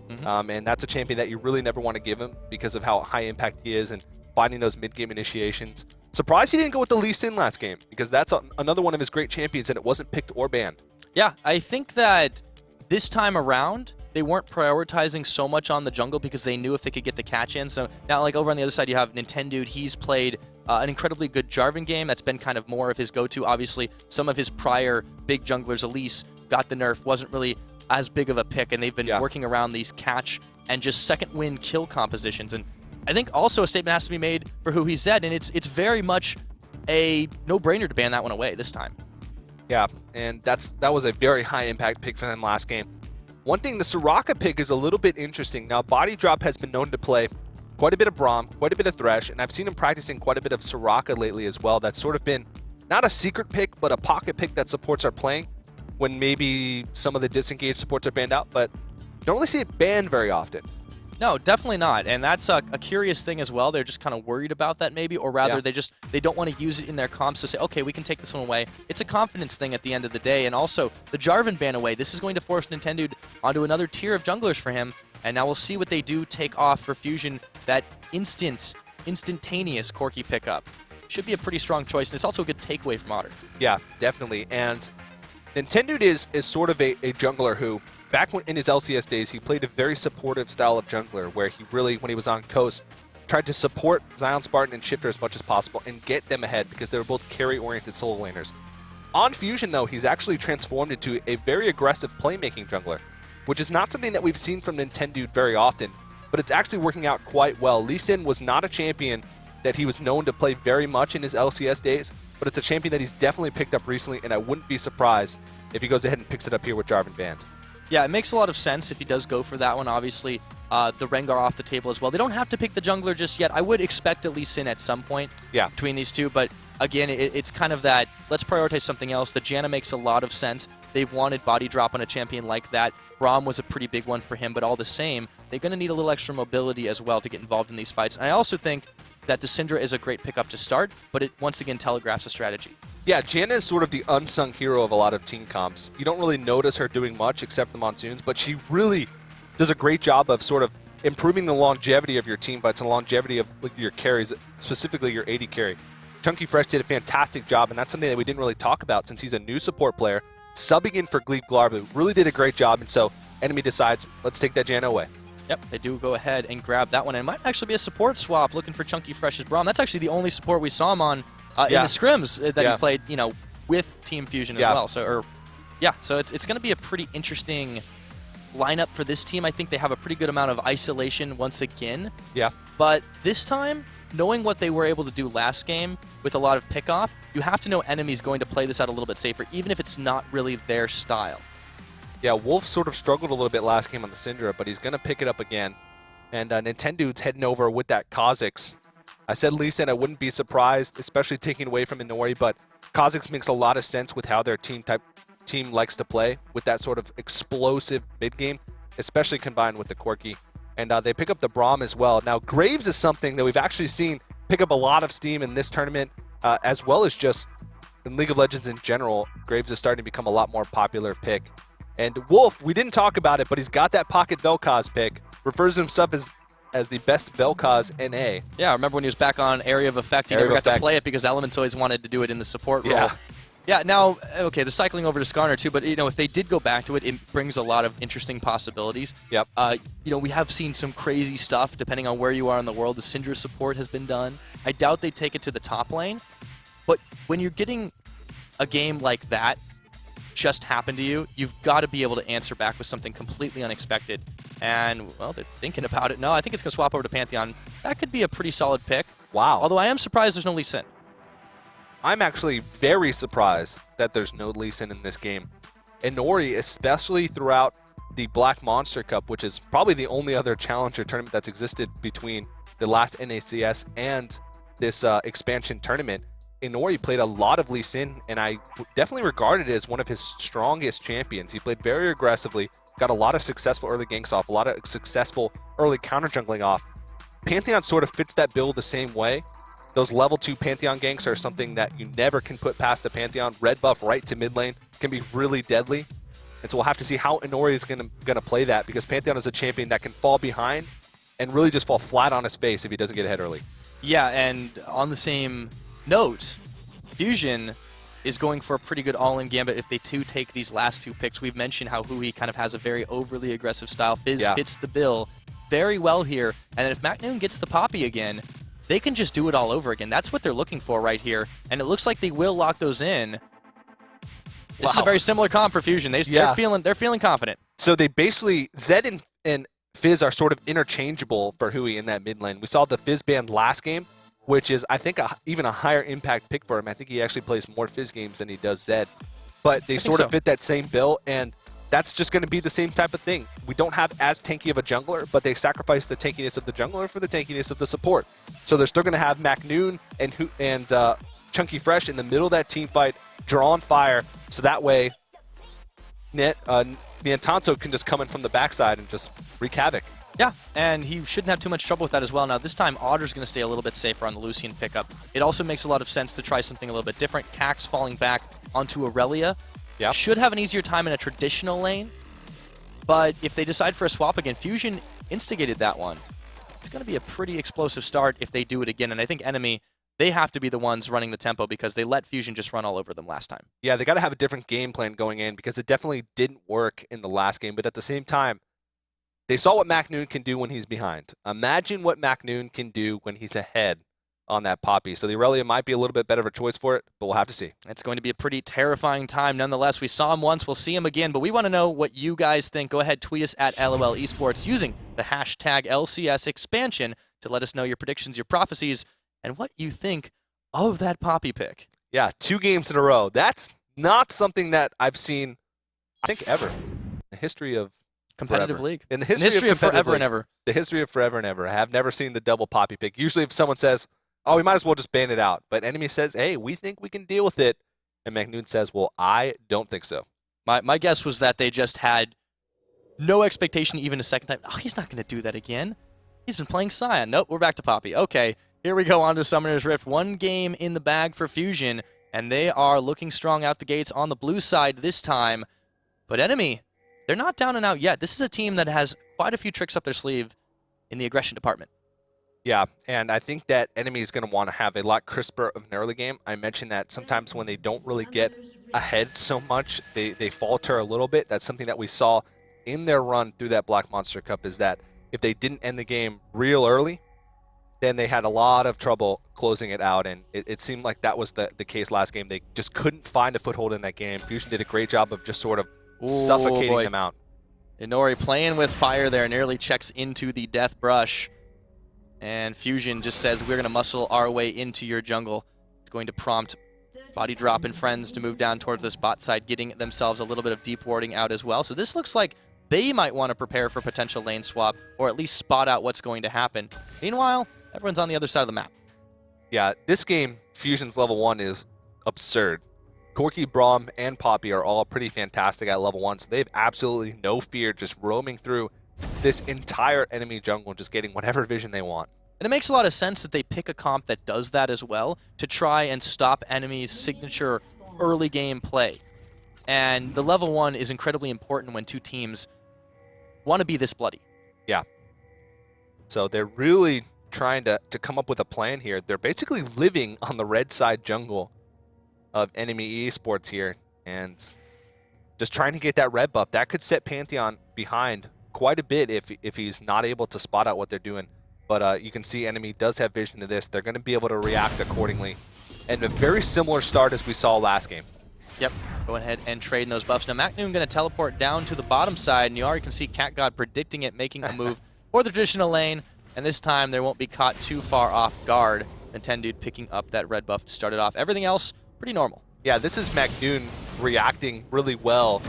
And that's a champion that you really never want to give him because of how high impact he is and finding those mid-game initiations. Surprised he didn't go with the Lee Sin last game because that's another one of his great champions and it wasn't picked or banned. Yeah, I think that this time around, they weren't prioritizing so much on the jungle because they knew if they could get the catch in. So now, like over on the other side, you have Nintendo. He's played an incredibly good Jarvan game. That's been kind of more of his go-to. Obviously, some of his prior big junglers, Elise, got the nerf, wasn't really as big of a pick, and they've been working around these catch and just second win kill compositions. And I think also a statement has to be made for who he's Zed, and it's very much a no-brainer to ban that one away this time. Yeah, and that was a very high impact pick for them last game. One thing, the Soraka pick is a little bit interesting. Now, Body Drop has been known to play quite a bit of Braum, quite a bit of Thresh, and I've seen him practicing quite a bit of Soraka lately as well. That's sort of been not a secret pick, but a pocket pick that supports are playing when maybe some of the disengaged supports are banned out, but you don't really see it banned very often. No, definitely not, and that's a curious thing as well. They're just kind of worried about that maybe, or rather they don't want to use it in their comps to say, okay, we can take this one away. It's a confidence thing at the end of the day, and also the Jarvan ban away. This is going to force Nintendo onto another tier of junglers for him, and now we'll see what they do take off for Fusion. That instantaneous Corki pickup should be a pretty strong choice, and it's also a good takeaway from Otter. Yeah, definitely, and Nintendo is sort of a jungler who, back in his LCS days, he played a very supportive style of jungler where he really, when he was on Coast, tried to support Zion, Spartan, and Shifter as much as possible and get them ahead because they were both carry-oriented solo laners. On Fusion, though, he's actually transformed into a very aggressive playmaking jungler, which is not something that we've seen from Nintendo very often, but it's actually working out quite well. Lee Sin was not a champion that he was known to play very much in his LCS days, but it's a champion that he's definitely picked up recently, and I wouldn't be surprised if he goes ahead and picks it up here with Jarvan banned. Yeah, it makes a lot of sense if he does go for that one. Obviously, the Rengar off the table as well. They don't have to pick the jungler just yet. I would expect at least Sin at some point between these two, but again, it's kind of that, let's prioritize something else. The Janna makes a lot of sense. They've wanted body drop on a champion like that. Braum was a pretty big one for him, but all the same, they're going to need a little extra mobility as well to get involved in these fights. And I also think that the Syndra is a great pickup to start, but it once again telegraphs a strategy. Yeah, Janna is sort of the unsung hero of a lot of team comps. You don't really notice her doing much except the Monsoons, but she really does a great job of sort of improving the longevity of your team fights and the longevity of your carries, specifically your AD carry. Chunky Fresh did a fantastic job, and that's something that we didn't really talk about since he's a new support player. Subbing in for Gleep Glarbu really did a great job, and so Enemy decides, let's take that Janna away. Yep, they do go ahead and grab that one, and it might actually be a support swap looking for Chunky Fresh's Braum. That's actually the only support we saw him on in the scrims that he played, with Team Fusion as well. So, so it's going to be a pretty interesting lineup for this team. I think they have a pretty good amount of isolation once again. Yeah. But this time, knowing what they were able to do last game with a lot of pickoff, you have to know Enemy's going to play this out a little bit safer, even if it's not really their style. Yeah, Wolf sort of struggled a little bit last game on the Syndra, but he's going to pick it up again. And Nintendo's heading over with that Kha'Zix. I said Lee Sin, I wouldn't be surprised, especially taking away from Inori, but Kha'Zix makes a lot of sense with how their team likes to play, with that sort of explosive mid-game, especially combined with the Corki. And they pick up the Braum as well. Now, Graves is something that we've actually seen pick up a lot of steam in this tournament, as well as just in League of Legends in general. Graves is starting to become a lot more popular pick. And Wolf, we didn't talk about it, but he's got that pocket Vel'Koz pick. Refers to himself as the best Vel'Koz NA. Yeah, I remember when he was back on Area of Effect, he never got to play it because Elements always wanted to do it in the support role. Yeah, now, okay, they're cycling over to Skarner too, but if they did go back to it, it brings a lot of interesting possibilities. Yep. We have seen some crazy stuff depending on where you are in the world. The Syndra support has been done. I doubt they take it to the top lane, but when you're getting a game like that just happen to you, you've got to be able to answer back with something completely unexpected. And, well, they're thinking about it. No, I think it's going to swap over to Pantheon. That could be a pretty solid pick. Wow. Although I am surprised there's no Lee Sin. I'm actually very surprised that there's no Lee Sin in this game. Inori, especially throughout the Black Monster Cup, which is probably the only other challenger tournament that's existed between the last NACS and this expansion tournament, Inori played a lot of Lee Sin, and I definitely regarded it as one of his strongest champions. He played very aggressively, got a lot of successful early ganks off, a lot of successful early counter jungling off. Pantheon sort of fits that bill the same way. Those level 2 Pantheon ganks are something that you never can put past the Pantheon. Red buff right to mid lane can be really deadly. And so we'll have to see how Inori is gonna play that, because Pantheon is a champion that can fall behind and really just fall flat on his face if he doesn't get ahead early. Yeah, and on the same note, Fusion is going for a pretty good all-in gambit if they take these last 2 picks. We've mentioned how Hui kind of has a very overly aggressive style. Fizz fits the bill very well here. And then if MacNoon gets the Poppy again, they can just do it all over again. That's what they're looking for right here. And it looks like they will lock those in. This is a very similar comp for Fusion. They're feeling confident. So they basically, Zed and Fizz are sort of interchangeable for Hui in that mid lane. We saw the Fizz ban last game, which is, I think, even a higher impact pick for him. I think he actually plays more Fizz games than he does Zed. But they sort of fit that same bill, and that's just going to be the same type of thing. We don't have as tanky of a jungler, but they sacrifice the tankiness of the jungler for the tankiness of the support. So they're still going to have MacNoon and Chunky Fresh in the middle of that team fight, draw on fire, so that way Niantanto can just come in from the backside and just wreak havoc. Yeah, and he shouldn't have too much trouble with that as well. Now, this time, Otter's going to stay a little bit safer on the Lucian pickup. It also makes a lot of sense to try something a little bit different. Cax falling back onto Aurelia. Yep. Should have an easier time in a traditional lane, but if they decide for a swap again, Fusion instigated that one. It's going to be a pretty explosive start if they do it again, and I think NME, they have to be the ones running the tempo because they let Fusion just run all over them last time. Yeah, they got to have a different game plan going in because it definitely didn't work in the last game, but at the same time, they saw what MacNoon can do when he's behind. Imagine what MacNoon can do when he's ahead on that Poppy. So the Aurelia might be a little bit better of a choice for it, but we'll have to see. It's going to be a pretty terrifying time. Nonetheless, we saw him once, we'll see him again, but we want to know what you guys think. Go ahead, tweet us at LOL Esports using the hashtag LCS expansion to let us know your predictions, your prophecies, and what you think of that Poppy pick. Yeah, 2 games in a row. That's not something that I've seen, I think, ever in the history of competitive forever. league. In the history of forever and ever. The history of forever and ever. I have never seen the double Poppy pick. Usually if someone says, oh, we might as well just ban it out. But Enemy says, hey, we think we can deal with it. And MacNoon says, well, I don't think so. My guess was that they just had no expectation even a second time. Oh, he's not going to do that again. He's been playing Scion. Nope, we're back to Poppy. Okay, here we go on to Summoner's Rift. 1 game in the bag for Fusion, and they are looking strong out the gates on the blue side this time. But Enemy, they're not down and out yet. This is a team that has quite a few tricks up their sleeve in the aggression department. Yeah, and I think that Enemy is going to want to have a lot crisper of an early game. I mentioned that sometimes when they don't really get ahead so much, they falter a little bit. That's something that we saw in their run through that Black Monster Cup, is that if they didn't end the game real early, then they had a lot of trouble closing it out, and it seemed like that was the case last game. They just couldn't find a foothold in that game. Fusion did a great job of just sort of suffocating them out. Inori playing with fire there, nearly checks into the death brush. And Fusion just says, we're going to muscle our way into your jungle. It's going to prompt Body Drop and friends to move down towards this bot side, getting themselves a little bit of deep warding out as well. So this looks like they might want to prepare for potential lane swap, or at least spot out what's going to happen. Meanwhile, everyone's on the other side of the map. Yeah, this game, Fusion's level 1 is absurd. Corki, Braum, and Poppy are all pretty fantastic at level 1, so they have absolutely no fear just roaming through this entire enemy jungle and just getting whatever vision they want. And it makes a lot of sense that they pick a comp that does that as well, to try and stop enemies' signature early game play. And the level 1 is incredibly important when 2 teams want to be this bloody. Yeah. So they're really trying to come up with a plan here. They're basically living on the red side jungle of NME eSports here, and just trying to get that red buff. That could set Pantheon behind quite a bit if he's not able to spot out what they're doing. But you can see Enemy does have vision to this. They're going to be able to react accordingly. And a very similar start as we saw last game. Yep, go ahead and trade in those buffs. Now, MacNoon going to teleport down to the bottom side, and you already can see Cat God predicting it, making a move for the traditional lane. And this time, they won't be caught too far off guard. Nintendude picking up that red buff to start it off. Everything else, pretty normal. Yeah, this is MacNoon reacting really well,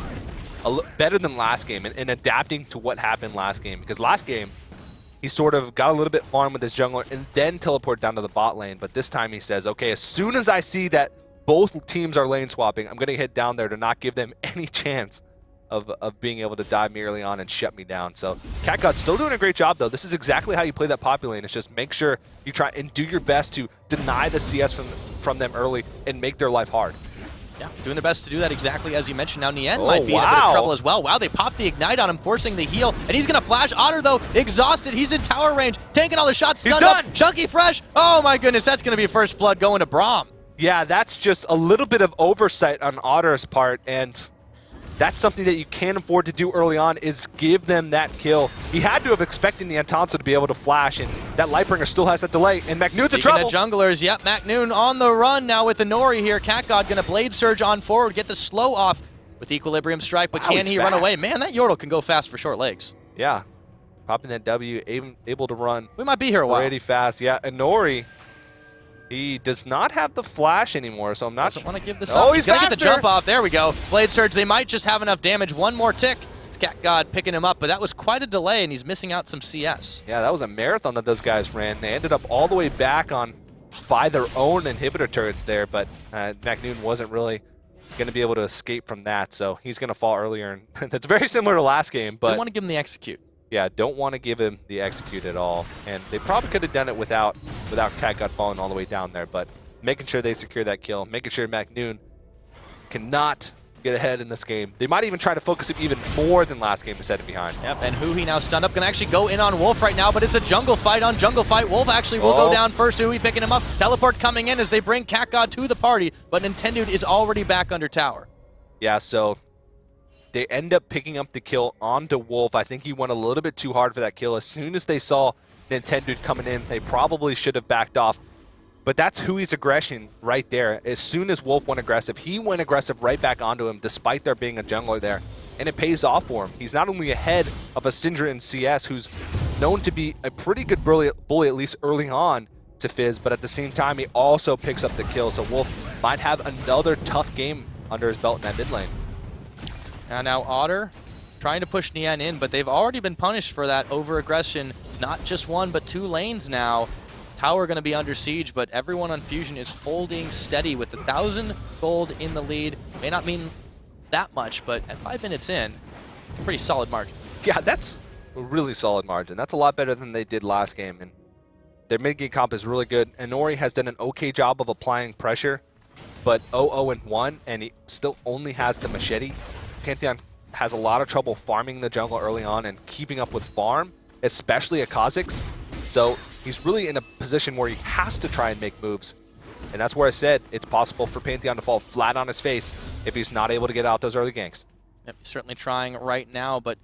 better than last game, and adapting to what happened last game. Because last game, he sort of got a little bit farm with his jungler and then teleported down to the bot lane. But this time he says, okay, as soon as I see that both teams are lane swapping, I'm going to head down there to not give them any chance of being able to dive me early on and shut me down. So CatGod's still doing a great job, though. This is exactly how you play that Poppy lane. It's just make sure you try and do your best to deny the CS from them early and make their life hard. Yeah, doing their best to do that exactly as you mentioned. Now Nien might be in a bit of trouble as well. Wow, they popped the Ignite on him, forcing the heal, and he's going to flash. Otter, though, exhausted. He's in tower range, taking all the shots, stunned up. Chunky Fresh. Oh my goodness, that's going to be first blood going to Braum. Yeah, that's just a little bit of oversight on Otter's part, and that's something that you can't afford to do early on, is give them that kill. He had to have expected the Antonsa to be able to flash, and that Lightbringer still has that delay, and McNoon's in trouble. Speaking of junglers, yep, McNoon on the run now with the Nori here. CatGod going to Blade Surge on forward, get the slow off with Equilibrium Strike, but can he run away? Man, that Yordle can go fast for short legs. Yeah, popping that W, able to run. We might be here a while. Pretty fast, yeah. And Nori, he does not have the flash anymore, so I'm not Doesn't want to give this up. Oh, he's going to get the jump off. There we go. Blade Surge, they might just have enough damage. One more tick. It's CatGod picking him up, but that was quite a delay, and he's missing out some CS. Yeah, that was a marathon that those guys ran. They ended up all the way back on by their own inhibitor turrets there, but McNoon wasn't really going to be able to escape from that, so he's going to fall earlier. And that's very similar to last game, but I want to give him the execute. Yeah, don't want to give him the execute at all. And they probably could have done it without CatGod falling all the way down there, but making sure they secure that kill, making sure McNoon cannot get ahead in this game. They might even try to focus him even more than last game to set it behind. Yep, and Huhi now stunned up, going to actually go in on Wolf right now, but it's a jungle fight on jungle fight. Wolf actually will go down first. Huhi picking him up. Teleport coming in as they bring CatGod to the party, but Nintendo is already back under tower. Yeah, so they end up picking up the kill onto Wolf. I think he went a little bit too hard for that kill. As soon as they saw Nintendo coming in, they probably should have backed off. But that's Hui's aggression right there. As soon as Wolf went aggressive, he went aggressive right back onto him, despite there being a jungler there. And it pays off for him. He's not only ahead of a Syndra in CS, who's known to be a pretty good bully, at least early on, to Fizz, but at the same time, he also picks up the kill. So Wolf might have another tough game under his belt in that mid lane. And now Otter trying to push Nien in, but they've already been punished for that over-aggression. Not just one, but 2 lanes now. Tower going to be under siege, but everyone on Fusion is holding steady with 1,000 gold in the lead. May not mean that much, but at 5 minutes in, pretty solid margin. Yeah, that's a really solid margin. That's a lot better than they did last game, and their mid-game comp is really good. And Nori has done an okay job of applying pressure, but 0-0-1, and he still only has the machete. Pantheon has a lot of trouble farming the jungle early on and keeping up with farm, especially at Kha'Zix. So he's really in a position where he has to try and make moves. And that's where I said it's possible for Pantheon to fall flat on his face if he's not able to get out those early ganks. Yep, he's certainly trying right now, but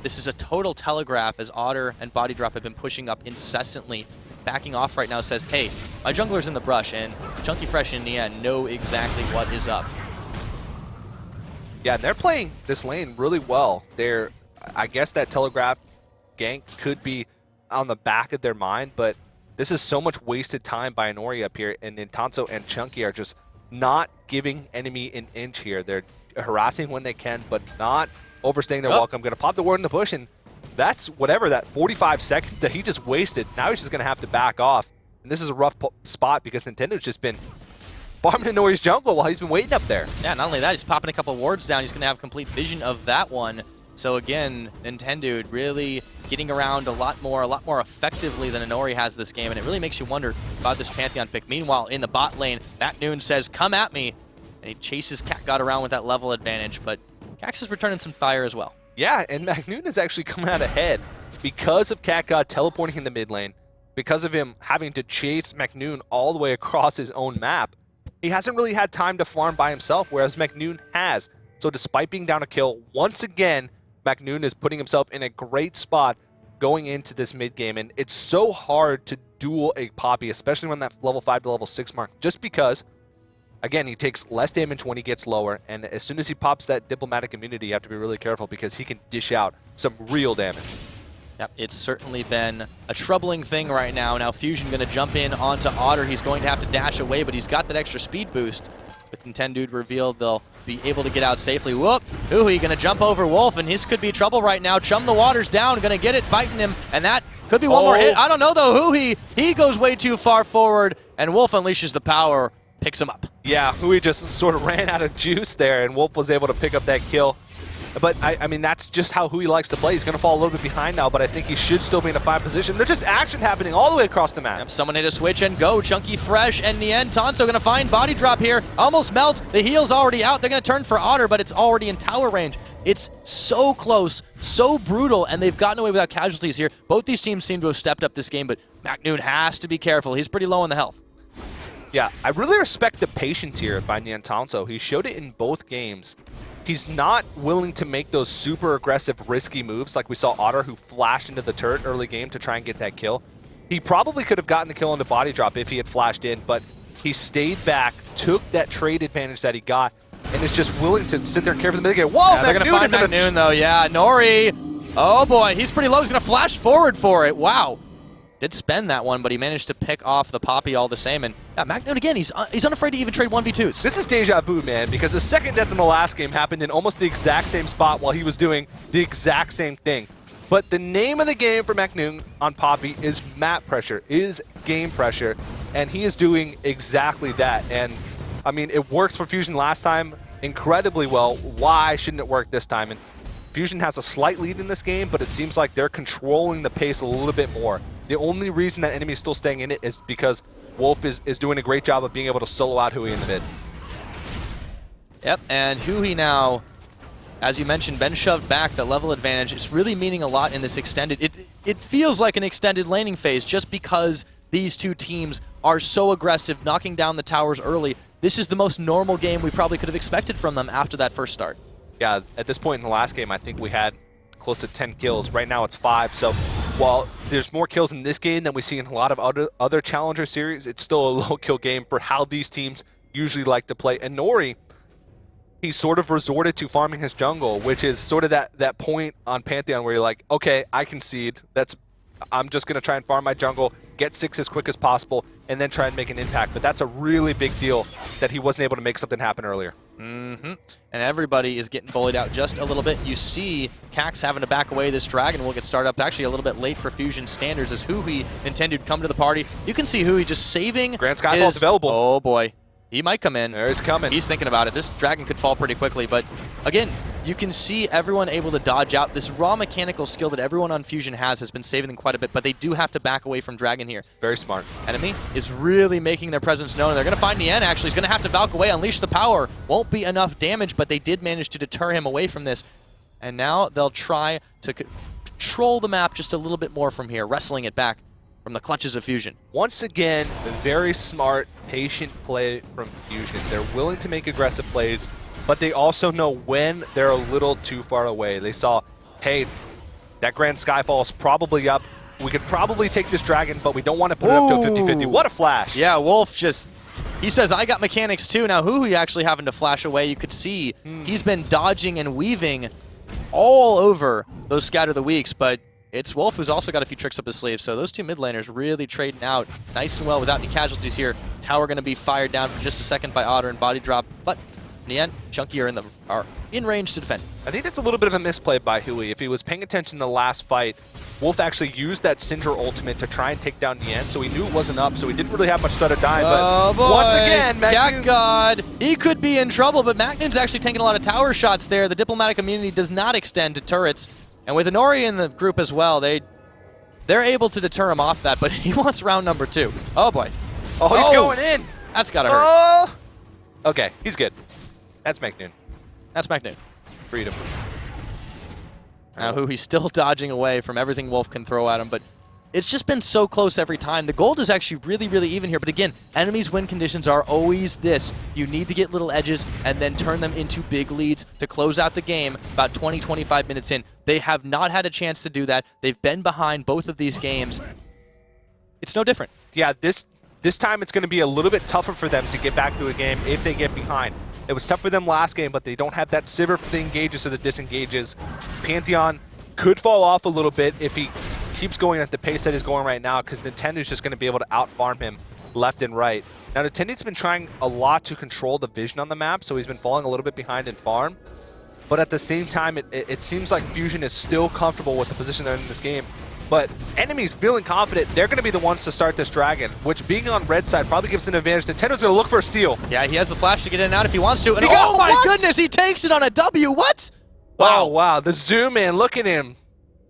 this is a total telegraph as Otter and Body Drop have been pushing up incessantly. Backing off right now says, hey, my jungler's in the brush, and Chunky Fresh and Nien know exactly what is up. Yeah, and they're playing this lane really well. I guess that telegraph gank could be on the back of their mind, but this is so much wasted time by Nori up here, and Nintanso and Chunky are just not giving enemy an inch here. They're harassing when they can, but not overstaying their welcome. Going to pop the ward in the bush, and that's whatever, that 45 seconds that he just wasted. Now he's just going to have to back off, and this is a rough spot because Nintendo's just been farming Nori's jungle while he's been waiting up there. Yeah, not only that, he's popping a couple of wards down. He's going to have complete vision of that one. So again, Nintendo really getting around a lot more effectively than Nori has this game, and it really makes you wonder about this Pantheon pick. Meanwhile, in the bot lane, McNoon says, come at me, and he chases CatGod around with that level advantage, but Cax is returning some fire as well. Yeah, and McNoon is actually coming out ahead because of CatGod teleporting in the mid lane, because of him having to chase McNoon all the way across his own map. He hasn't really had time to farm by himself, whereas McNoon has. So despite being down a kill, once again, McNoon is putting himself in a great spot going into this mid game, and it's so hard to duel a Poppy, especially when that level 5 to level 6 mark, just because, again, he takes less damage when he gets lower, and as soon as he pops that diplomatic immunity, you have to be really careful because he can dish out some real damage. Yep, it's certainly been a troubling thing right now. Now Fusion going to jump in onto Otter. He's going to have to dash away, but he's got that extra speed boost. With Nintendo revealed, they'll be able to get out safely. Whoop! Huhi going to jump over Wolf, and his could be trouble right now. Chum the Water's down, going to get it, biting him, and that could be one more hit. I don't know, though. Huhi, he goes way too far forward, and Wolf unleashes the power, picks him up. Yeah, Huhi just sort of ran out of juice there, and Wolf was able to pick up that kill. But I mean, that's just how he likes to play. He's going to fall a little bit behind now, but I think he should still be in a 5 position. There's just action happening all the way across the map. Yep, someone hit a switch and go. Chunky Fresh and Nien. Tonso going to find body drop here. Almost melt. The heal's already out. They're going to turn for Otter, but it's already in tower range. It's so close, so brutal, and they've gotten away without casualties here. Both these teams seem to have stepped up this game, but McNoon has to be careful. He's pretty low on the health. Yeah, I really respect the patience here by Nien Tonso. He showed it in both games. He's not willing to make those super aggressive, risky moves like we saw Otter, who flashed into the turret early game to try and get that kill. He probably could have gotten the kill on the body drop if he had flashed in, but he stayed back, took that trade advantage that he got, and is just willing to sit there and care for the mid game. Whoa, yeah, they're going to find McNoon, though. Yeah, Nori. Oh, boy. He's pretty low. He's going to flash forward for it. Wow. Did spend that one, but he managed to pick off the Poppy all the same. And yeah, McNoon, again, he's unafraid to even trade 1v2s. This is deja vu, man, because the second death in the last game happened in almost the exact same spot while he was doing the exact same thing. But the name of the game for McNoon on Poppy is map pressure, is game pressure, and he is doing exactly that. And, I mean, it worked for Fusion last time incredibly well. Why shouldn't it work this time? And Fusion has a slight lead in this game, but it seems like they're controlling the pace a little bit more. The only reason that NME is still staying in it is because Wolf is doing a great job of being able to solo out Hui in the mid. Yep, and Hui now, as you mentioned, been shoved back. That level advantage is really meaning a lot in this extended. It feels like an extended laning phase just because these two teams are so aggressive, knocking down the towers early. This is the most normal game we probably could have expected from them after that first start. Yeah, at this point in the last game, I think we had close to 10 kills. Right now it's 5, so while there's more kills in this game than we see in a lot of other Challenger series, it's still a low-kill game for how these teams usually like to play. And Nori, he sort of resorted to farming his jungle, which is sort of that point on Pantheon where you're like, okay, I concede. I'm just going to try and farm my jungle, get 6 as quick as possible, and then try and make an impact. But that's a really big deal that he wasn't able to make something happen earlier. Mm-hmm. And everybody is getting bullied out just a little bit. You see Cax having to back away. This Dragon will get started up actually a little bit late for Fusion standards as Hui intended to come to the party. You can see Hui just saving. Grand Skyfall's available. Oh boy. He might come in. There he's coming. He's thinking about it. This Dragon could fall pretty quickly, but again, you can see everyone able to dodge out. This raw mechanical skill that everyone on Fusion has been saving them quite a bit, but they do have to back away from Dragon here. Very smart. NME is really making their presence known. They're going to find Nien, actually. He's going to have to Valk away, unleash the power. Won't be enough damage, but they did manage to deter him away from this. And now they'll try to control the map just a little bit more from here, wrestling it back from the clutches of Fusion. Once again, a very smart, patient play from Fusion. They're willing to make aggressive plays, but they also know when they're a little too far away. They saw, hey, that Grand Skyfall is probably up. We could probably take this Dragon, but we don't want to put it up to a 50-50. What a flash. Yeah, Wolf just, he says, I got mechanics too. Now Hui actually having to flash away. You could see he's been dodging and weaving all over those Scatter the Weeks, but it's Wolf who's also got a few tricks up his sleeve. So those two mid laners really trading out nice and well without any casualties here. Tower going to be fired down for just a second by Otter and body drop, but Nien, Chunky are in range to defend. I think that's a little bit of a misplay by Hui. If he was paying attention to the last fight, Wolf actually used that Syndra ultimate to try and take down Nien, so he knew it wasn't up, so he didn't really have much stutter time. Oh but boy. Once again, McNoon, God, he could be in trouble, but McNoon's actually taking a lot of tower shots there. The diplomatic immunity does not extend to turrets, and with Inori in the group as well, they're able to deter him off that, but he wants round number 2. Oh boy. Oh, he's going in. That's gotta hurt. Oh. Okay, he's good. That's McNoon. That's McNoon. Freedom. Now Hui's still dodging away from everything Wolf can throw at him, but it's just been so close every time. The gold is actually really, really even here, but again, enemies' win conditions are always this. You need to get little edges and then turn them into big leads to close out the game about 20, 25 minutes in. They have not had a chance to do that. They've been behind both of these games. It's no different. Yeah, this time it's going to be a little bit tougher for them to get back to a game if they get behind. It was tough for them last game, but they don't have that Sivir for the engages or the disengages. Pantheon could fall off a little bit if he keeps going at the pace that he's going right now, because Nintendo's just going to be able to out-farm him left and right. Now, Nintendo's been trying a lot to control the vision on the map, so he's been falling a little bit behind in farm. But at the same time, it seems like Fusion is still comfortable with the position they're in this game. But enemies feeling confident, they're going to be the ones to start this Dragon, which being on red side probably gives an advantage. Nintendo's going to look for a steal. Yeah, he has the flash to get in and out if he wants to. And oh my goodness, he takes it on a W. What? Wow. Oh, wow. The zoom in. Look at him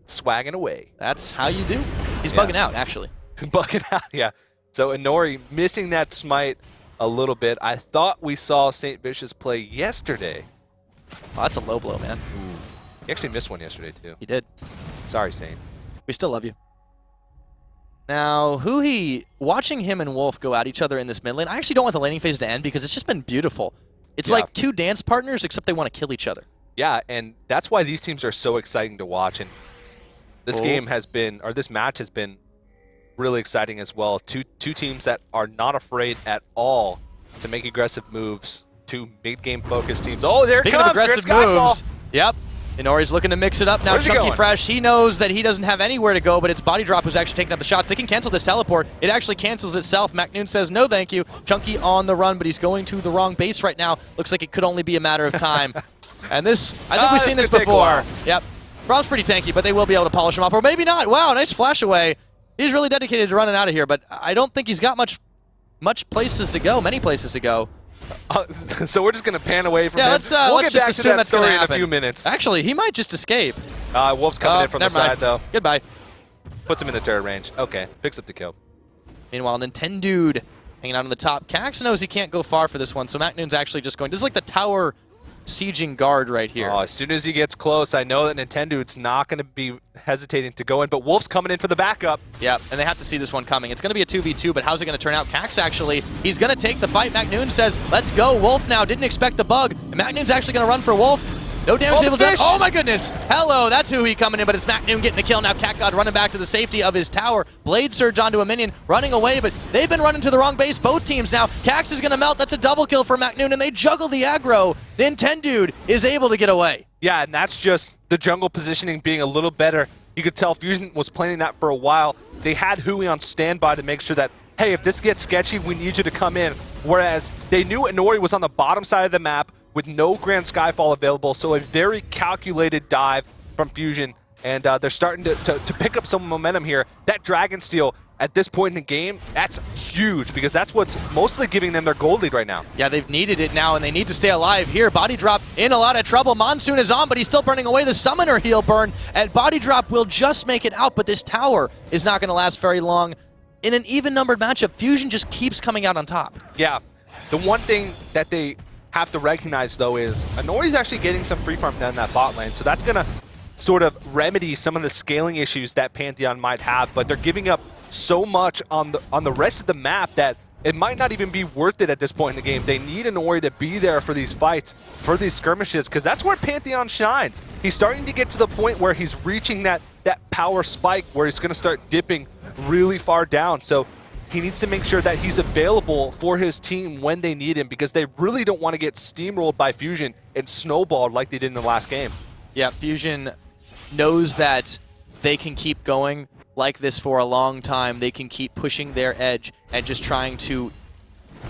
swagging away. That's how you do. He's bugging out, actually. Bugging out, yeah. So Inori missing that smite a little bit. I thought we saw St. Vicious play yesterday. Oh, that's a low blow, man. Ooh. He actually missed one yesterday, too. He did. Sorry, Saint. We still love you. Now, watching him and Wolf go at each other in this mid lane, I actually don't want the laning phase to end because it's just been beautiful. It's like two dance partners, except they want to kill each other. Yeah, and that's why these teams are so exciting to watch. And this game has been, or this match has been really exciting as well. Two teams that are not afraid at all to make aggressive moves. Two mid-game focused teams. Oh, there Speaking it comes. of aggressive moves, yep. Inori's looking to mix it up now. Chunky Fresh, he knows that he doesn't have anywhere to go, but it's Body Drop who's actually taking up the shots. They can cancel this teleport. It actually cancels itself. MacNoon says no thank you. Chunky on the run, but he's going to the wrong base right now. Looks like it could only be a matter of time. And this, I think we've seen this before. Yep. Braum's pretty tanky, but they will be able to polish him off. Or maybe not. Wow, nice flash away. He's really dedicated to running out of here, but I don't think he's got much places to go, many places to go. So we're just going to pan away from him. Let's we'll just get back assume to that that's going to story in happen. a few minutes. Actually, he might just escape. Wolf's coming in from the side, though. Goodbye. Puts him in the turret range. Okay, picks up the kill. Meanwhile, Nintendude hanging out on the top. Cax knows he can't go far for this one, so MacNoon's actually just going. This is like the tower sieging guard right here. As soon as he gets close, I know that Nintendude's not going to be hesitating to go in, but Wolf's coming in for the backup. Yep, and they have to see this one coming. It's going to be a 2v2, but how's it going to turn out? Cax actually, he's going to take the fight. MacNoon says, let's go. Wolf now didn't expect the bug, and MacNoon's actually going to run for Wolf. No damage able to do. Oh my goodness! Hello, that's who he coming in, but it's MacNoon getting the kill now. CatGod running back to the safety of his tower. Blade Surge onto a minion, running away, but they've been running to the wrong base, both teams now. Cax is going to melt. That's a double kill for MacNoon, and they juggle the aggro. Nintendude is able to get away. Yeah, and that's just the jungle positioning being a little better. You could tell Fusion was planning that for a while. They had Hui on standby to make sure that, hey, if this gets sketchy, we need you to come in. Whereas they knew Inori was on the bottom side of the map with no Grand Skyfall available, so a very calculated dive from Fusion, and they're starting to pick up some momentum here. That Dragon Steel, at this point in the game, that's huge, because that's what's mostly giving them their gold lead right now. Yeah, they've needed it now, and they need to stay alive here. Body Drop in a lot of trouble. Monsoon is on, but he's still burning away. The Summoner heal burn, and Body Drop will just make it out, but this tower is not going to last very long. In an even-numbered matchup, Fusion just keeps coming out on top. Yeah, the one thing that they have to recognize, though, is Inori's actually getting some free farm down that bot lane, so that's going to sort of remedy some of the scaling issues that Pantheon might have, but they're giving up so much on the rest of the map that it might not even be worth it at this point in the game. They need Inori to be there for these fights, for these skirmishes, because that's where Pantheon shines. He's starting to get to the point where he's reaching that power spike where he's going to start dipping really far down, so he needs to make sure that he's available for his team when they need him, because they really don't want to get steamrolled by Fusion and snowballed like they did in the last game. Yeah, Fusion knows that they can keep going like this for a long time. They can keep pushing their edge and just trying to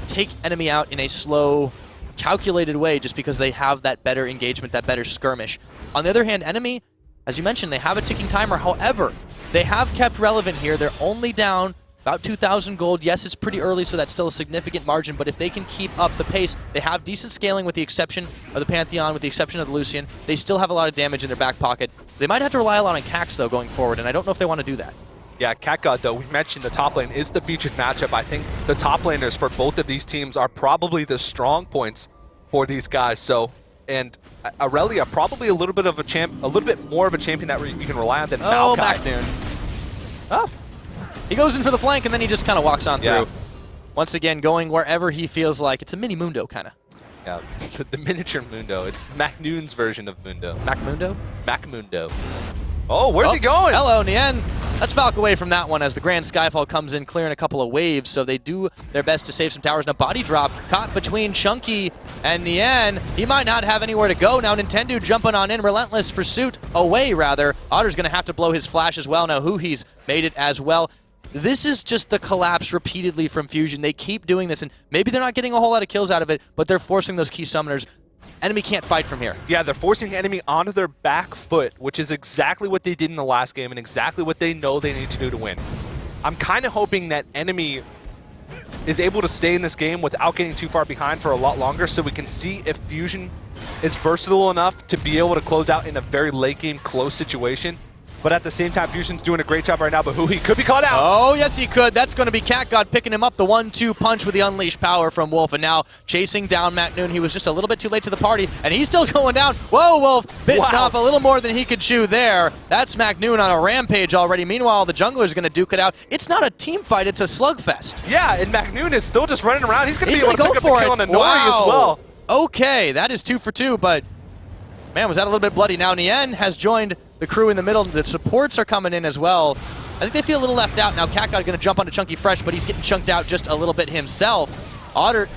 take enemy out in a slow, calculated way just because they have that better engagement, that better skirmish. On the other hand, enemy, as you mentioned, they have a ticking timer. However, they have kept relevant here. They're only down about 2,000 gold. Yes, it's pretty early, so that's still a significant margin, but if they can keep up the pace, they have decent scaling with the exception of the Pantheon, with the exception of the Lucian. They still have a lot of damage in their back pocket. They might have to rely a lot on Cax, though, going forward, and I don't know if they want to do that. Yeah, CatGod, though, we mentioned the top lane is the featured matchup. I think the top laners for both of these teams are probably the strong points for these guys. So, and Aurelia probably a little bit more of a champion that you can rely on than Maokai. MacNoon. Oh. He goes in for the flank, and then he just kind of walks on through. Once again, going wherever he feels like. It's a mini Mundo, kind of. Yeah, the miniature Mundo. It's MacNoon's version of Mundo. MacMundo? MacMundo. Oh, where's he going? Hello, Nien. Let's Falk away from that one as the Grand Skyfall comes in, clearing a couple of waves, so they do their best to save some towers. Now, Body Drop caught between Chunky and Nien. He might not have anywhere to go. Now, Nintendo jumping on in. Relentless pursuit away, rather. Otter's going to have to blow his flash as well. Now, Huhi's made it as well. This is just the collapse repeatedly from Fusion. They keep doing this, and maybe they're not getting a whole lot of kills out of it, but they're forcing those key summoners. Enemy can't fight from here. Yeah, they're forcing the enemy onto their back foot, which is exactly what they did in the last game and exactly what they know they need to do to win. I'm kind of hoping that enemy is able to stay in this game without getting too far behind for a lot longer, so we can see if Fusion is versatile enough to be able to close out in a very late game close situation. But at the same time, Fusion's doing a great job right now, but he could be caught out. Oh, yes, he could. That's going to be CatGod picking him up. The 1-2 punch with the unleashed power from Wolf, and now chasing down MacNoon. He was just a little bit too late to the party, and he's still going down. Whoa, Wolf, bitten off a little more than he could chew there. That's MacNoon on a rampage already. Meanwhile, the jungler's going to duke it out. It's not a team fight, it's a slugfest. Yeah, and MacNoon is still just running around. He's going to be able to pick up the kill on Inori as well. Okay, that is 2 for 2, but man, was that a little bit bloody. Now Nien has joined the crew in the middle. The supports are coming in as well. I think they feel a little left out. Now CatGod going to jump onto Chunky Fresh, but he's getting chunked out just a little bit himself. Otter,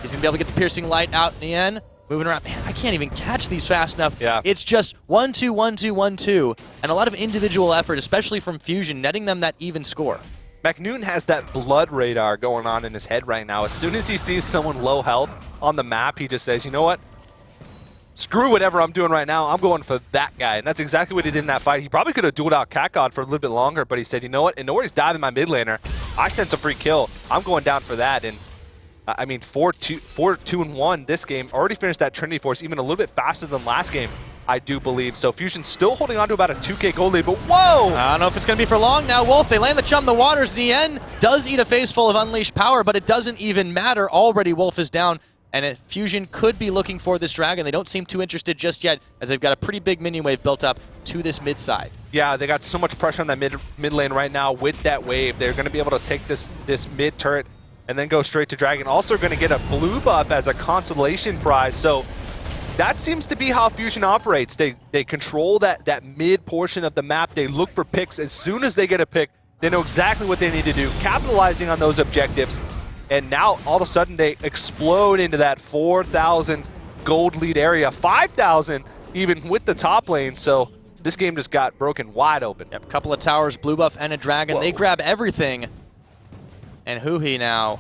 he's going to be able to get the piercing light out. Nien moving around. Man, I can't even catch these fast enough. Yeah. It's just 1-2, 1-2, 1-2, and a lot of individual effort, especially from Fusion, netting them that even score. MacNoon has that blood radar going on in his head right now. As soon as he sees someone low health on the map, he just says, you know what? Screw whatever I'm doing right now. I'm going for that guy. And that's exactly what he did in that fight. He probably could have dueled out CatGod for a little bit longer, but he said, you know what? Inori's diving my mid laner. I sense a free kill. I'm going down for that. And I mean, 4-2-1 this game. Already finished that Trinity Force even a little bit faster than last game, I do believe. So Fusion's still holding on to about a 2K gold lead, but whoa! I don't know if it's going to be for long now. Wolf, they land the chum the waters. Nien does eat a face full of unleashed power, but it doesn't even matter. Already Wolf is down. And Fusion could be looking for this dragon. They don't seem too interested just yet, as they've got a pretty big minion wave built up to this mid side. Yeah, they got so much pressure on that mid lane right now with that wave. They're going to be able to take this mid turret and then go straight to dragon. Also going to get a blue buff as a consolation prize. So that seems to be how Fusion operates. They control that mid portion of the map. They look for picks. As soon as they get a pick, they know exactly what they need to do, capitalizing on those objectives. And now, all of a sudden, they explode into that 4,000 gold lead area, 5,000 even with the top lane. So this game just got broken wide open. Yep, couple of towers, blue buff, and a dragon. Whoa. They grab everything. And Huhi now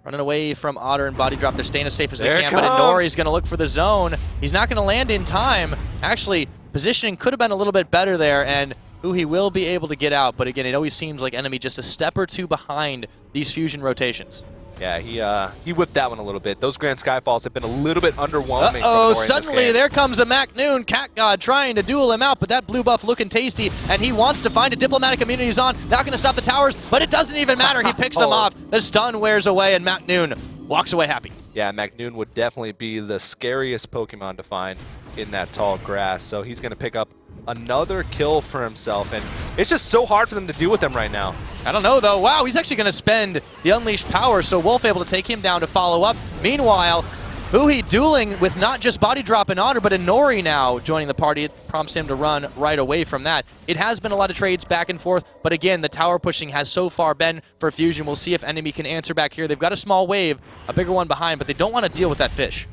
running away from Otter and Body Drop. They're staying as safe as they can, but Inori's going to look for the zone. He's not going to land in time. Actually, positioning could have been a little bit better there, and Huhi will be able to get out, but again, it always seems like NME just a step or two behind these Fusion rotations. Yeah, he whipped that one a little bit. Those Grand Skyfalls have been a little bit underwhelming. Uh-oh, suddenly there comes a MacNoon, CatGod trying to duel him out, but that blue buff looking tasty, and he wants to find a diplomatic immunity on. Not going to stop the towers, but it doesn't even matter. He picks him off. The stun wears away, and MacNoon walks away happy. Yeah, MacNoon would definitely be the scariest Pokemon to find in that tall grass, so he's going to pick up another kill for himself, and it's just so hard for them to deal with him right now. I don't know, though. Wow, he's actually going to spend the unleashed power, so Wolf able to take him down to follow up. Meanwhile, Huhi dueling with not just Body Drop and Otter, but Inori now joining the party. It prompts him to run right away from that. It has been a lot of trades back and forth, but again, the tower pushing has so far been for Fusion. We'll see if NME can answer back here. They've got a small wave, a bigger one behind, but they don't want to deal with that fish.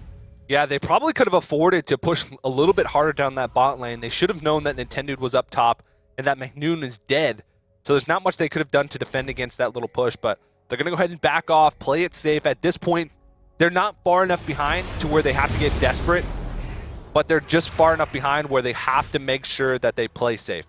Yeah, they probably could have afforded to push a little bit harder down that bot lane. They should have known that Nintendo was up top and that MacNoon is dead. So there's not much they could have done to defend against that little push, but they're going to go ahead and back off, play it safe. At this point, they're not far enough behind to where they have to get desperate, but they're just far enough behind where they have to make sure that they play safe.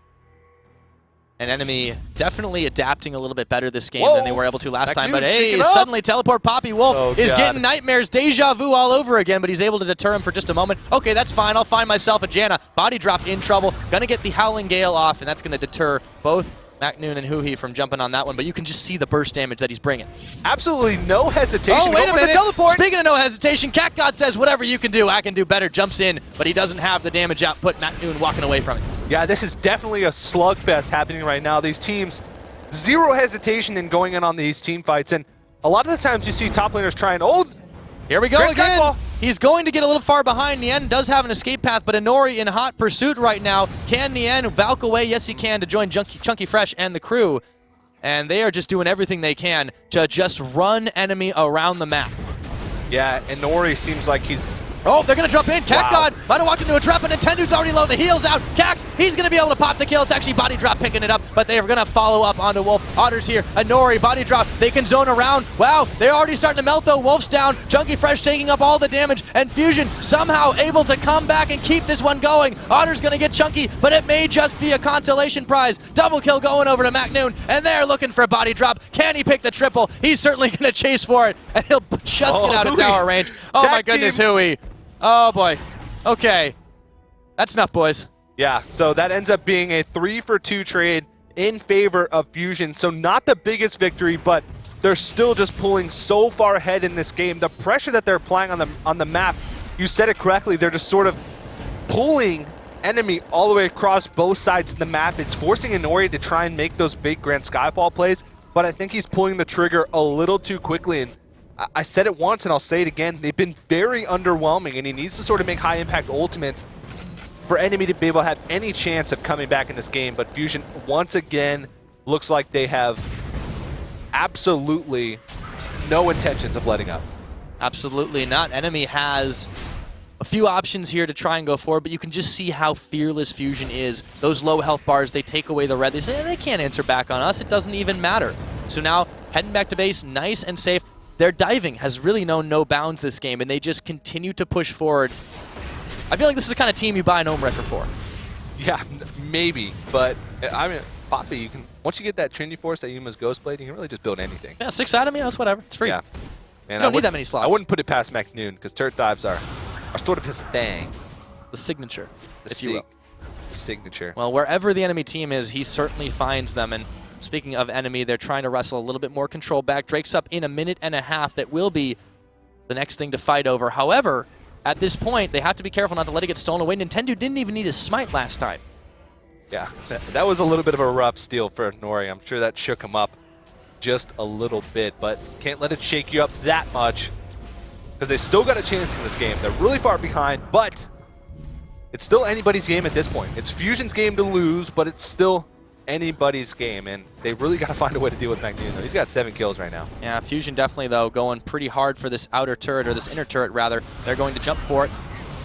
And NME definitely adapting a little bit better this game than they were able to last time. But hey, suddenly Teleport Poppy Wolf is getting nightmares, deja vu all over again, but he's able to deter him for just a moment. Okay, that's fine. I'll find myself a Janna. Body Drop in trouble. Gonna get the Howling Gale off, and that's gonna deter both MacNoon and Huhi from jumping on that one, but you can just see the burst damage that he's bringing. Absolutely no hesitation. Oh, wait a minute. Teleport. Speaking of no hesitation, CatGod says, whatever you can do, I can do better. Jumps in, but he doesn't have the damage output. MacNoon walking away from it. Yeah, this is definitely a slugfest happening right now. These teams, zero hesitation in going in on these team fights, and a lot of the times you see top laners trying, here we go again. He's going to get a little far behind. Nien does have an escape path, but Inori in hot pursuit right now. Can Nien valk away? Yes, he can, to join Chunky Fresh and the crew. And they are just doing everything they can to just run NME around the map. Yeah, Inori seems like he's... Oh, they're going to jump in. CatGod might have walked into a trap, but Nintendo's already low. The heel's out. Cax, he's going to be able to pop the kill. It's actually Body Drop picking it up. but they are going to follow up onto Wolf. Otter's here. Inori, body drop. They can zone around. Wow, they're already starting to melt though. Wolf's down. Junkie Fresh taking up all the damage, and Fusion somehow able to come back and keep this one going. Otter's going to get Chunky, but it may just be a consolation prize. Double kill going over to McNoon, and they're looking for a body drop. Can he pick the triple? He's certainly going to chase for it, and he'll just get out of tower range. Oh my goodness, Hui. Oh boy. Okay. That's enough, boys. Yeah, so that ends up being a 3-for-2 trade in favor of Fusion. So not the biggest victory, but they're still just pulling so far ahead in this game. The pressure that they're applying on the map, you said it correctly, they're just sort of pulling enemy all the way across both sides of the map. It's forcing Inori to try and make those big Grand Skyfall plays, but I think he's pulling the trigger a little too quickly. And I said it once and I'll say it again, they've been very underwhelming, and he needs to sort of make high-impact ultimates for enemy to be able to have any chance of coming back in this game. But Fusion, once again, looks like they have absolutely no intentions of letting up. Absolutely not. Enemy has a few options here to try and go forward, but you can just see how fearless Fusion is. Those low health bars, they take away the red. They say, they can't answer back on us. It doesn't even matter. So now, heading back to base, nice and safe. Their diving has really known no bounds this game, and they just continue to push forward. I feel like this is the kind of team you buy an Ohm Wrecker for. Yeah, maybe, but I mean, Poppy, you can, once you get that Trinity Force, that Yuma's Ghostblade, you can really just build anything. Yeah, 6 item, you know, it's whatever. It's free. Yeah. And you don't need that many slots. I wouldn't put it past McNoon, because turret dives are sort of his thing. The signature, if you will. Signature. Well, wherever the enemy team is, he certainly finds them. And speaking of enemy, they're trying to wrestle a little bit more control back. Drake's up in a minute and a half. That will be the next thing to fight over. However, at this point, they have to be careful not to let it get stolen away. Nintendo didn't even need a smite last time. Yeah, that was a little bit of a rough steal for Nori. I'm sure that shook him up just a little bit, but can't let it shake you up that much because they still got a chance in this game. They're really far behind, but it's still anybody's game at this point. It's Fusion's game to lose, but it's still anybody's game, and they really got to find a way to deal with McNoon, though. He's got 7 kills right now. Yeah, Fusion definitely, though, going pretty hard for this outer turret, or this inner turret, rather. They're going to jump for it,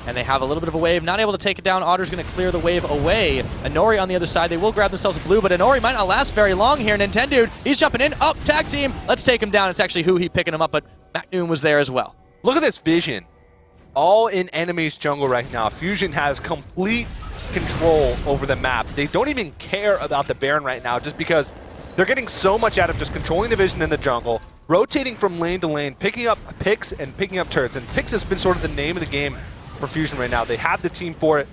and they have a little bit of a wave. Not able to take it down. Otter's going to clear the wave away. Inori on the other side. They will grab themselves a blue, but Inori might not last very long here. Nintendo, he's jumping in. Up, tag team. Let's take him down. It's actually Hui picking him up, but McNoon was there as well. Look at this vision. All in enemy's jungle right now. Fusion has complete control over the map. They don't even care about the Baron right now just because they're getting so much out of just controlling the vision in the jungle, rotating from lane to lane, picking up picks and picking up turrets. And picks has been sort of the name of the game for Fusion right now. They have the team for it,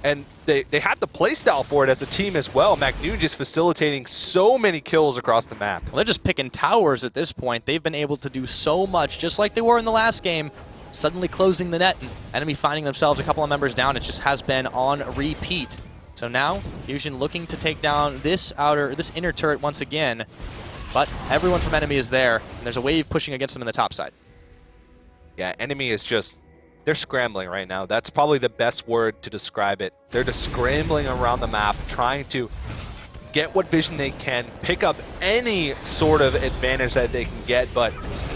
and they have the playstyle for it as a team as well. McNoon just facilitating so many kills across the map. Well, they're just picking towers at this point. They've been able to do so much, just like they were in the last game, suddenly closing the net, and enemy finding themselves a couple of members down. It just has been on repeat. So now, Fusion looking to take down this inner turret once again, but everyone from enemy is there, and there's a wave pushing against them in the top side. Yeah, enemy is just, they're scrambling right now. That's probably the best word to describe it. They're just scrambling around the map, trying to get what vision they can, pick up any sort of advantage that they can get, but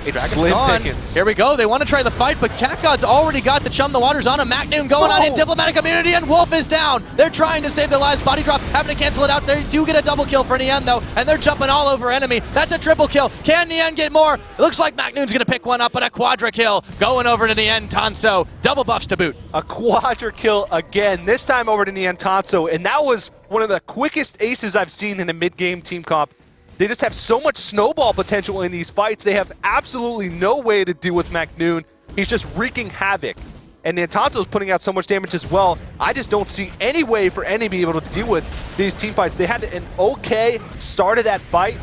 it's slim pickings. Here we go. They want to try the fight, but Cat God's already got the chum. The water's on him. McNoon going on in diplomatic immunity, and Wolf is down. They're trying to save their lives. Body drop, having to cancel it out. They do get a double kill for Nien, though, and they're jumping all over enemy. That's a triple kill. Can Nien get more? It looks like McNoon's going to pick one up, but a quadra kill going over to Nien Tanso. Double buffs to boot. A quadra kill again, this time over to Nien Tanso, and that was one of the quickest aces I've seen in a mid-game team comp. They just have so much snowball potential in these fights. They have absolutely no way to deal with McNoon. He's just wreaking havoc. And Nantanzo's putting out so much damage as well. I just don't see any way for any to be able to deal with these team fights. They had an okay start of that fight.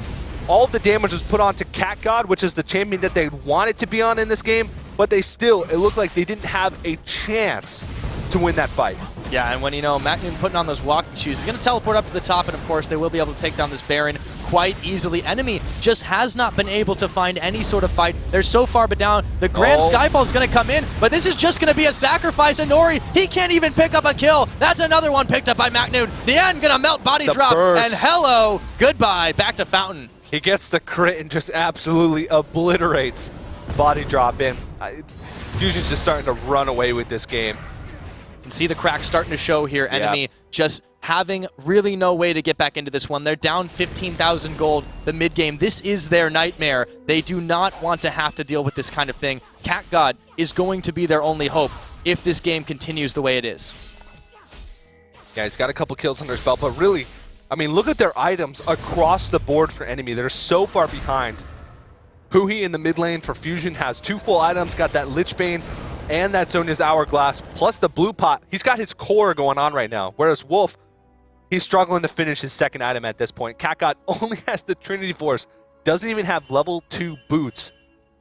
All of the damage was put onto Cat God, which is the champion that they wanted to be on in this game. But they still, it looked like they didn't have a chance to win that fight. Yeah, and when, you know, McNoon putting on those walking shoes, he's going to teleport up to the top, and of course they will be able to take down this Baron quite easily. Enemy just has not been able to find any sort of fight. They're so far but down. The Grand Skyfall is going to come in, but this is just going to be a sacrifice. Inori, he can't even pick up a kill. That's another one picked up by McNoon. Nien going to melt body drop, burst. And hello, goodbye, back to Fountain. He gets the crit and just absolutely obliterates body drop in. Fusion's just starting to run away with this game. You can see the cracks starting to show here. Enemy just having really no way to get back into this one. They're down 15,000 gold the mid game. This is their nightmare. They do not want to have to deal with this kind of thing. Cat God is going to be their only hope if this game continues the way it is. Yeah, he's got a couple kills under his belt, but really, I mean, look at their items across the board for NME. They're so far behind. Huhi in the mid lane for Fusion has 2 full items, got that Lich Bane and that Zhonya's Hourglass, plus the blue pot. He's got his core going on right now, whereas Wolf, he's struggling to finish his second item at this point. CatGod only has the Trinity Force, doesn't even have level 2 boots,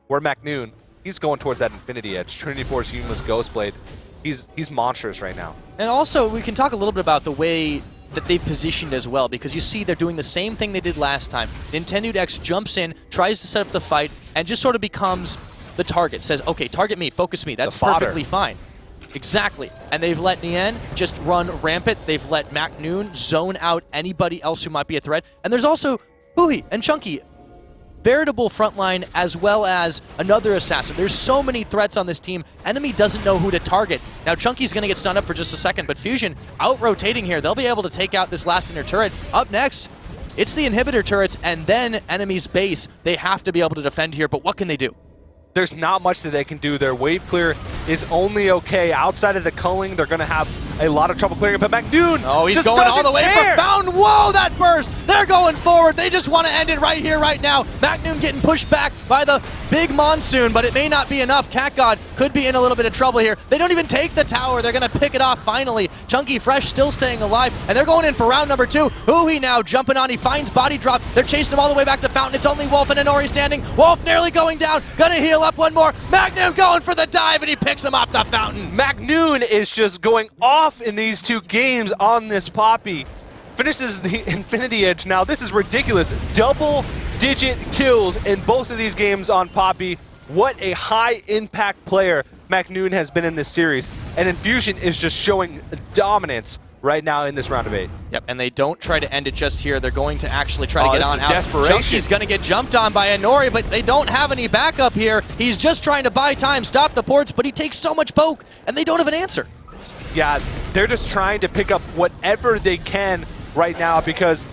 where McNoon, he's going towards that Infinity Edge. Trinity Force, Humanless Ghostblade. He's monstrous right now. And also, we can talk a little bit about the way that they've positioned as well, because you see they're doing the same thing they did last time. Nintendo X jumps in, tries to set up the fight, and just sort of becomes the target. Says, okay, target me, focus me. That's perfectly fine. Exactly. And they've let Nien just run rampant. They've let McNoon zone out anybody else who might be a threat. And there's also Huhi and Chunky, veritable frontline as well as another assassin. There's so many threats on this team. Enemy doesn't know who to target. Now Chunky's going to get stunned up for just a second, but Fusion out-rotating here. They'll be able to take out this last inner turret. Up next, it's the inhibitor turrets and then enemy's base. They have to be able to defend here, but what can they do? There's not much that they can do. Their wave clear is only okay. Outside of the culling, they're going to have a lot of trouble clearing. But McNoon, oh, he's going all the way for Fountain. Whoa, that burst! They're going forward. They just want to end it right here, right now. McNoon getting pushed back by the big monsoon, but it may not be enough. CatGod could be in a little bit of trouble here. They don't even take the tower. They're going to pick it off finally. Chunky Fresh still staying alive, and they're going in for round number 2. Huhi now jumping on. He finds body drop. They're chasing him all the way back to Fountain. It's only Wolf and Inori standing. Wolf nearly going down. Gonna heal up one more. McNoon going for the dive, and he picks him off the Fountain. McNoon is just going off in these 2 games on this Poppy. Finishes the Infinity Edge. Now, this is ridiculous. Double-digit kills in both of these games on Poppy. What a high-impact player McNoon has been in this series. And Infusion is just showing dominance right now in this round of 8. Yep, and they don't try to end it just here. They're going to actually try to get on out. Desperation. Chunky's going to get jumped on by Inori, but they don't have any backup here. He's just trying to buy time, stop the ports, but he takes so much poke, and they don't have an answer. Yeah, they're just trying to pick up whatever they can right now because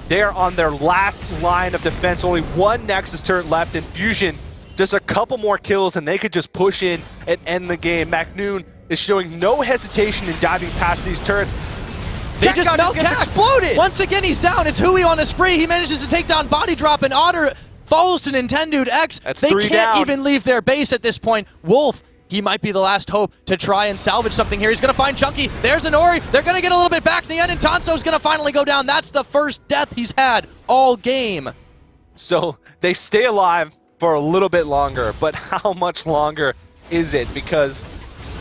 they're on their last line of defense. Only 1 Nexus turret left, and Fusion just a couple more kills, and they could just push in and end the game. McNoon is showing no hesitation in diving past these turrets. They just melt exploded. Once again, he's down. It's Huhi on a spree. He manages to take down Body Drop, and Otter falls to Nintendo X. They can't even leave their base at this point. Wolf, he might be the last hope to try and salvage something here. He's going to find Chunky. There's Inori. They're going to get a little bit back. Nien and Tanso's going to finally go down. That's the first death he's had all game. So they stay alive for a little bit longer, but how much longer is it? Because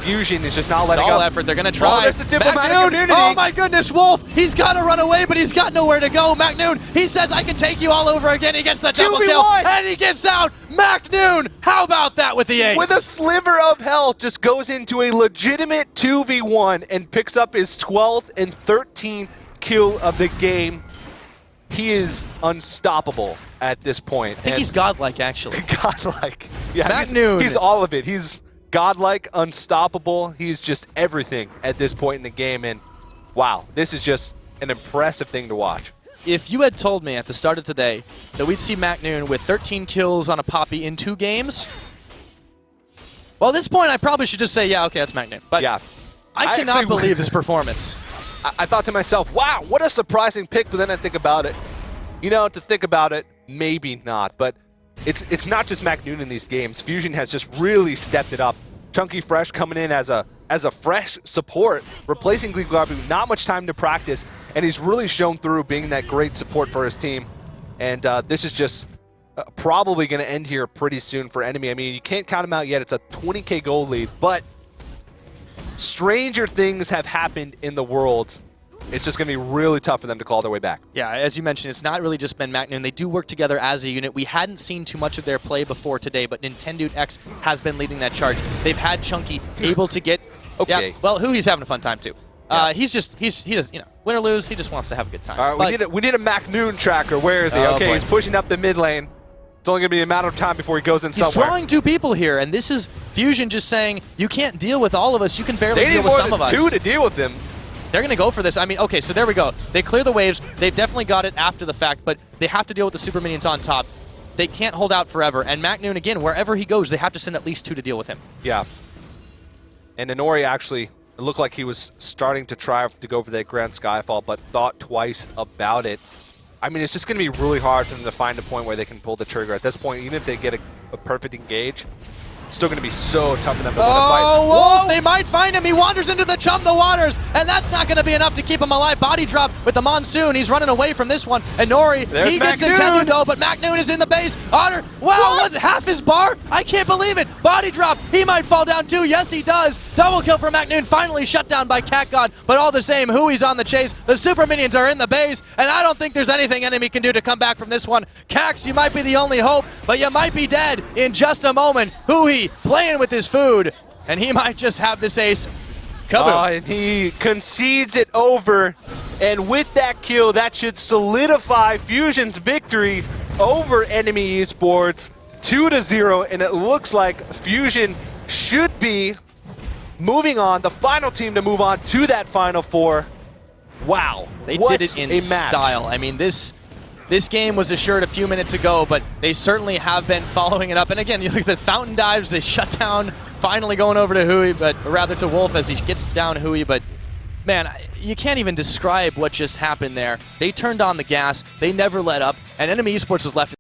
Fusion is just not letting up. Effort. They're going to try. Oh, there's a diplomatic immunity. Oh my goodness, Wolf. He's got to run away, but he's got nowhere to go. McNoon, he says, I can take you all over again. He gets the double kill, and he gets out. McNoon, how about that with the ace? With a sliver of health, just goes into a legitimate 2v1 and picks up his 12th and 13th kill of the game. He is unstoppable at this point. I think he's godlike, actually. Godlike. Yeah, McNoon. He's all of it. He's godlike, unstoppable. He's just everything at this point in the game. And wow, this is just an impressive thing to watch. If you had told me at the start of today that we'd see McNoon with 13 kills on a Poppy in 2 games, well, at this point, I probably should just say, yeah, okay, that's McNoon. But yeah, I cannot believe this performance. I thought to myself, wow, what a surprising pick. But then I think about it. You know, to think about it, maybe not. But it's not just McNoon in these games. Fusion has just really stepped it up. Chunky Fresh coming in as a fresh support, replacing Gleegarbu, not much time to practice, and he's really shown through being that great support for his team. And this is just probably going to end here pretty soon for NME. I mean, you can't count him out yet. It's a 20k gold lead, but stranger things have happened in the world. It's just going to be really tough for them to claw their way back. Yeah, as you mentioned, it's not really just been McNoon. They do work together as a unit. We hadn't seen too much of their play before today, but Nintendo X has been leading that charge. They've had Chunky able to get... Okay. Yeah, well, Hui's having a fun time, too. Yeah. He does, you know, win or lose, he just wants to have a good time. All right, we need a McNoon tracker. Where is he? Okay, he's pushing up the mid lane. It's only going to be a matter of time before he goes in somewhere. He's drawing 2 people here, and this is Fusion just saying, you can't deal with all of us. You can barely deal with some of us. They need more than 2 to deal with him. they're going to go for this. I mean, okay, so there we go. They clear the waves. They've definitely got it after the fact, but they have to deal with the super minions on top. They can't hold out forever. And Macnoon, again, wherever he goes, they have to send at least 2 to deal with him. Yeah. And Inori actually, it looked like he was starting to try to go for that Grand Skyfall, but thought twice about it. I mean, it's just going to be really hard for them to find a point where they can pull the trigger. At this point, even if they get a perfect engage, it's still going to be so tough for them to win a fight. Oh, Wolf, they might find him. He wanders into the the waters, and that's not going to be enough to keep him alive. Body drop with the Monsoon. He's running away from this one. And Nori, he gets intended though, but Macnoon is in the base. Otter, wow, that's half his bar? I can't believe it. Body drop. He might fall down too. Yes, he does. Double kill for Macnoon. Finally shut down by Cat God, but all the same, Hui's on the chase. The super minions are in the base, and I don't think there's anything NME can do to come back from this one. Cax, you might be the only hope, but you might be dead in just a moment. Hui playing with his food, and he might just have this ace. Kaboom. And he concedes it over, and with that kill, that should solidify Fusion's victory over NME eSports, 2-0, and it looks like Fusion should be moving on, the final team to move on to that Final Four. Wow, They what did it in a match. style. I mean, this game was assured a few minutes ago, but they certainly have been following it up. And again, you look at the fountain dives, they shut down, finally going over to Hui, but rather to Wolf as he gets down Hui. But man, you can't even describe what just happened there. They turned on the gas, they never let up, and NME eSports was left